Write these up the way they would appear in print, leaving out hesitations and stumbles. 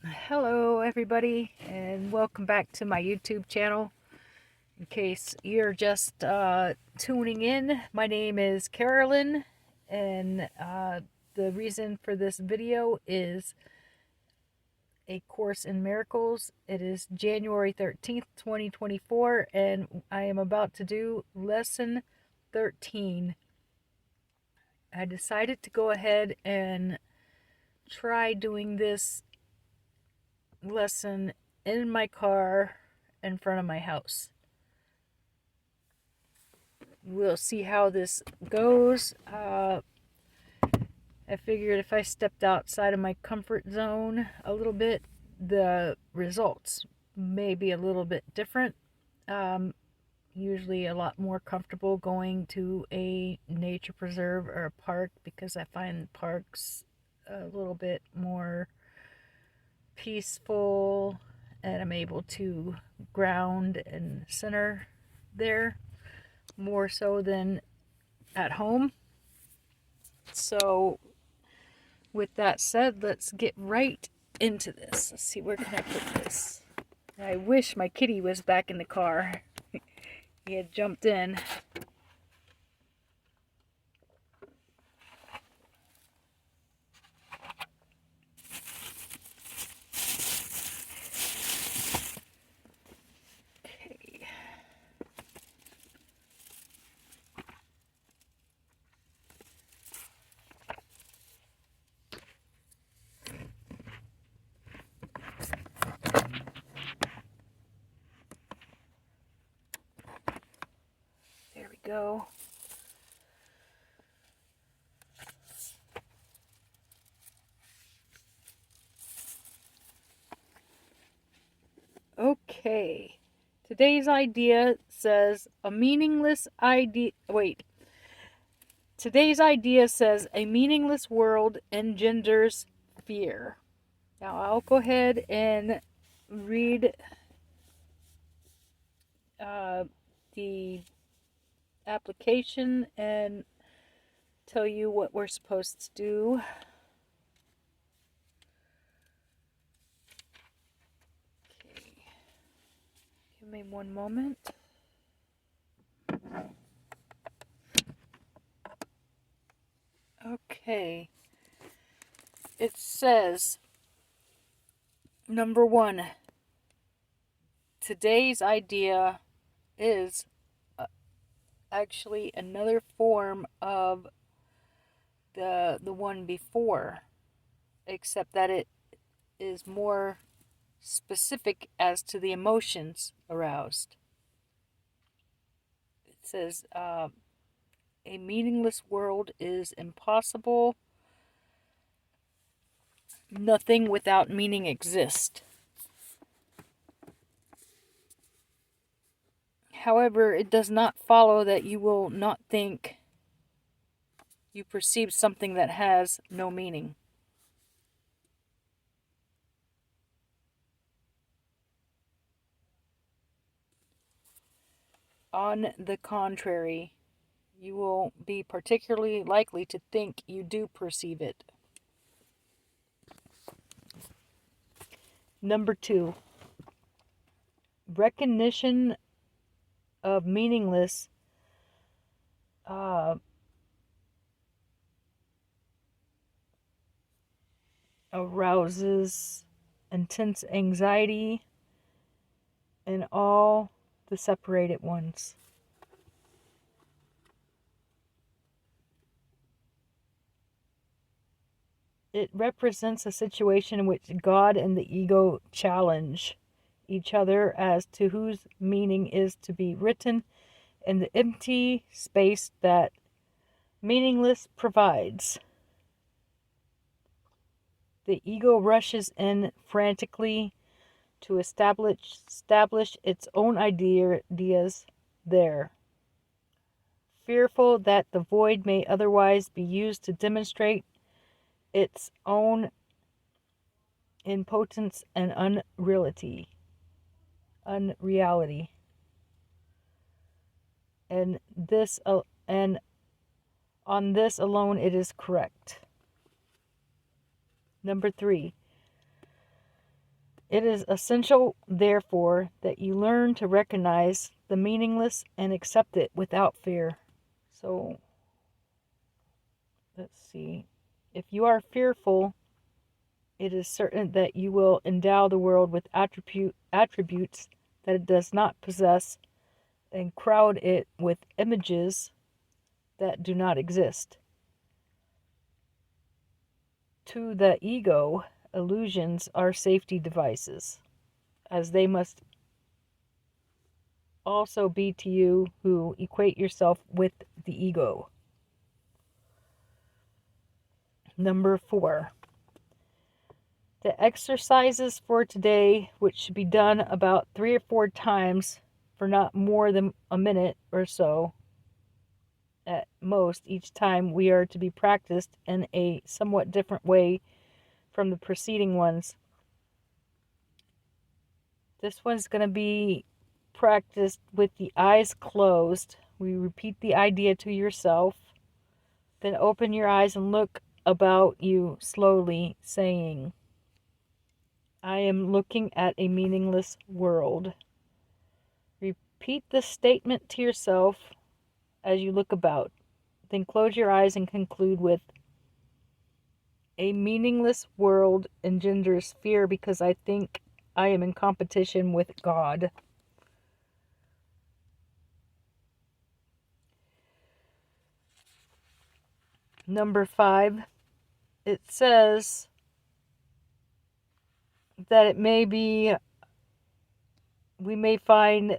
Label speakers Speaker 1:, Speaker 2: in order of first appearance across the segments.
Speaker 1: Hello everybody, and welcome back to my YouTube channel. In case you're just tuning in, my name is Carolyn, and the reason for this video is A Course in Miracles. It is January 13th, 2024, and I am about to do lesson 13. I decided to go ahead and try doing this lesson in my car in front of my house. We'll see how this goes. I figured if I stepped outside of my comfort zone a little bit, the results may be a little bit different. Usually a lot more comfortable going to a nature preserve or a park because I find parks a little bit more peaceful and I'm able to ground and center there more so than at home. So with that said, let's get right into this. Let's see, where can I put this? I wish my kitty was back in the car. He had jumped in. Okay. There we go. Okay. Today's idea says a meaningless idea. Wait. Today's idea says a meaningless world engenders fear. Now I'll go ahead and read the application and tell you what we're supposed to do. Okay. Give me one moment. Okay. It says, number 1, today's idea is actually another form of the one before, except that it is more specific as to the emotions aroused. It says, a meaningless world is impossible. Nothing without meaning exists. However, it does not follow that you will not think you perceive something that has no meaning. On the contrary, you will be particularly likely to think you do perceive it. Number 2, recognition of meaningless arouses intense anxiety in all the separated ones. It represents a situation in which God and the ego challenge each other as to whose meaning is to be written in the empty space that meaningless provides. The ego rushes in frantically to establish its own ideas there, fearful that the void may otherwise be used to demonstrate its own impotence and unreality. And on this alone it is correct. Number 3, It is essential, therefore, that you learn to recognize the meaningless and accept it without fear. So, let's see. If you are fearful, it is certain that you will endow the world with attributes that it does not possess and crowd it with images that do not exist. To the ego, illusions are safety devices, as they must also be to you who equate yourself with the ego. Number 4. The exercises for today, which should be done about 3 or 4 times for not more than a minute or so at most each time, we are to be practiced in a somewhat different way from the preceding ones. This one's going to be practiced with the eyes closed. We repeat the idea to yourself, then open your eyes and look about you slowly, saying, I am looking at a meaningless world. Repeat this statement to yourself as you look about. Then close your eyes and conclude with, a meaningless world engenders fear because I think I am in competition with God. Number 5, it says that we may find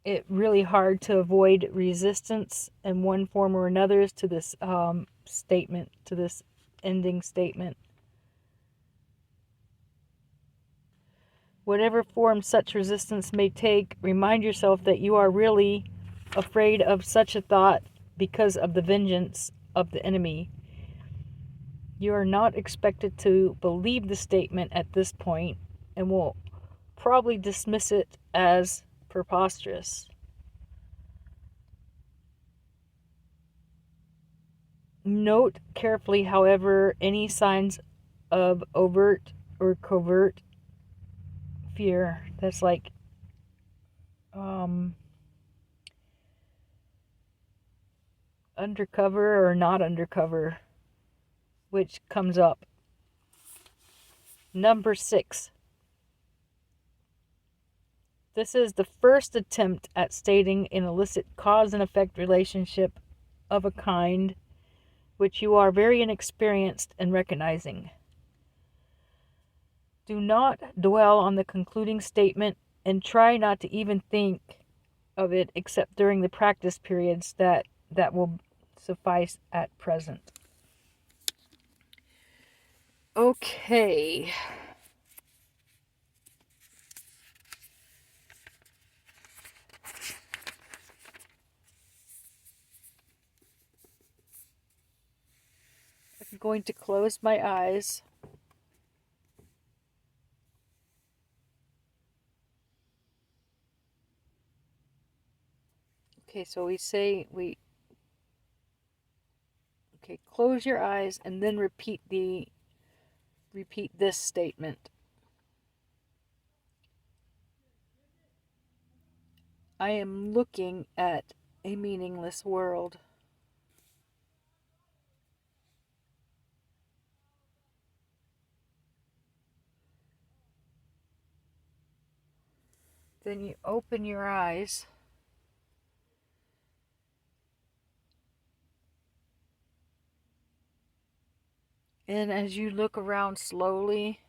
Speaker 1: it really hard to avoid resistance in one form or another to this statement, to this ending statement. Whatever form such resistance may take, remind yourself that you are really afraid of such a thought because of the vengeance of the enemy. You are not expected to believe the statement at this point and will probably dismiss it as preposterous. Note carefully, however, any signs of overt or covert fear. That's like undercover or not undercover, which comes up. Number 6. This is the first attempt at stating an illicit cause and effect relationship of a kind which you are very inexperienced in recognizing. Do not dwell on the concluding statement and try not to even think of it except during the practice periods that will suffice at present. Okay. I'm going to close my eyes. Okay, so okay, close your eyes and then repeat this statement. I am looking at a meaningless world. Then you open your eyes. And as you look around slowly,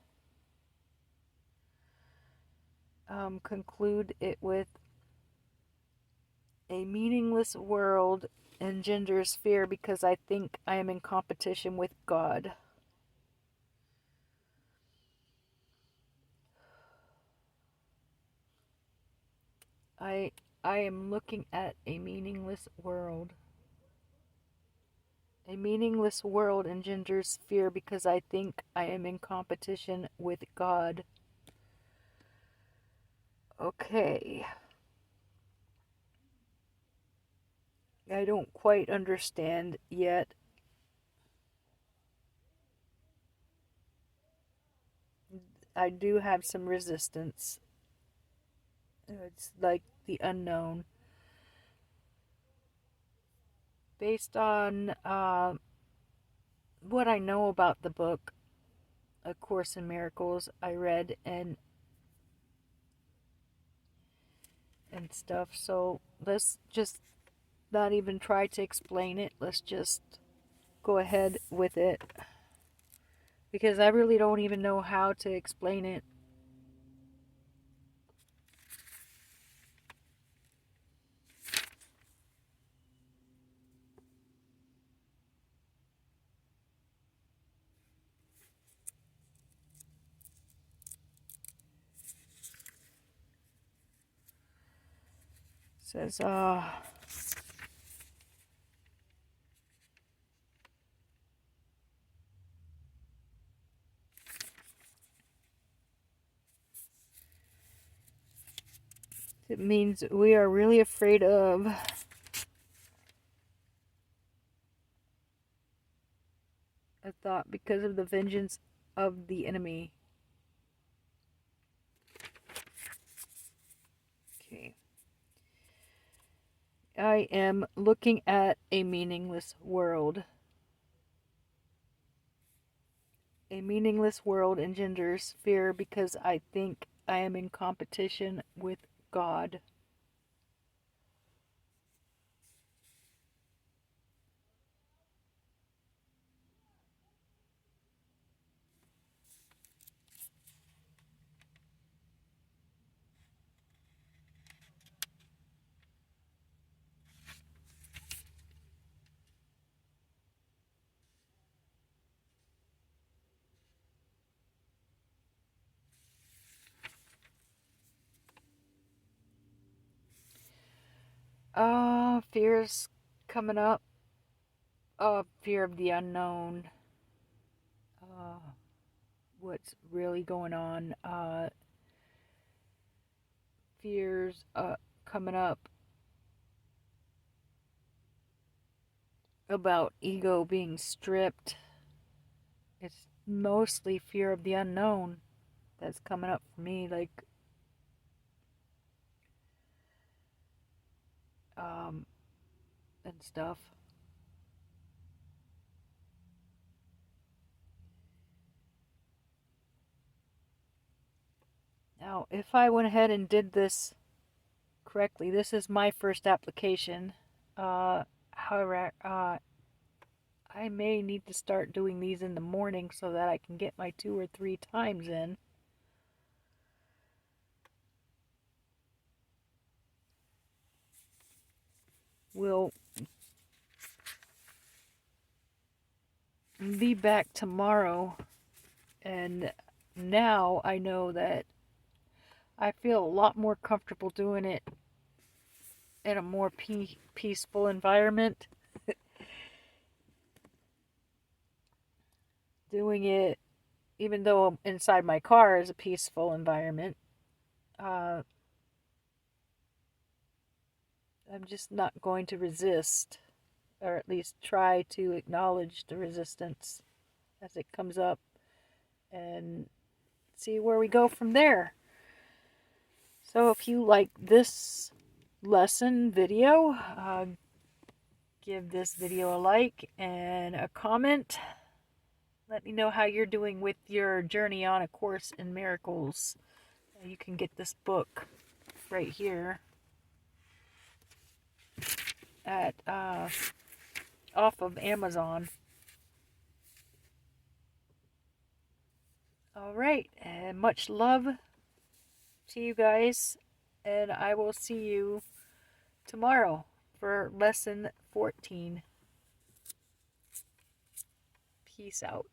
Speaker 1: conclude it with, a meaningless world engenders fear because I think I am in competition with God. I am looking at a meaningless world. A meaningless world engenders fear because I think I am in competition with God. Okay. I don't quite understand yet. I do have some resistance. It's like the unknown. Based on what I know about the book, A Course in Miracles, I read and stuff. So let's just not even try to explain it. Let's just go ahead with it. Because I really don't even know how to explain it. It says, it means we are really afraid of a thought because of the vengeance of the enemy. Okay. I am looking at a meaningless world. A meaningless world engenders fear because I think I am in competition with God. Fears coming up. Fear of the unknown. What's really going on. Fears coming up about ego being stripped. It's mostly fear of the unknown that's coming up for me, like and stuff. Now, if I went ahead and did this correctly, this is my first application. However, I may need to start doing these in the morning so that I can get my 2 or 3 times in. We'll be back tomorrow, and now I know that I feel a lot more comfortable doing it in a more peaceful environment. Doing it, even though inside my car is a peaceful environment, I'm just not going to resist, or at least try to acknowledge the resistance as it comes up and see where we go from there. So if you like this lesson video, give this video a like and a comment. Let me know how you're doing with your journey on A Course in Miracles. You can get this book right here at off of Amazon. All right, and much love to you guys, and I will see you tomorrow for lesson 14. Peace out.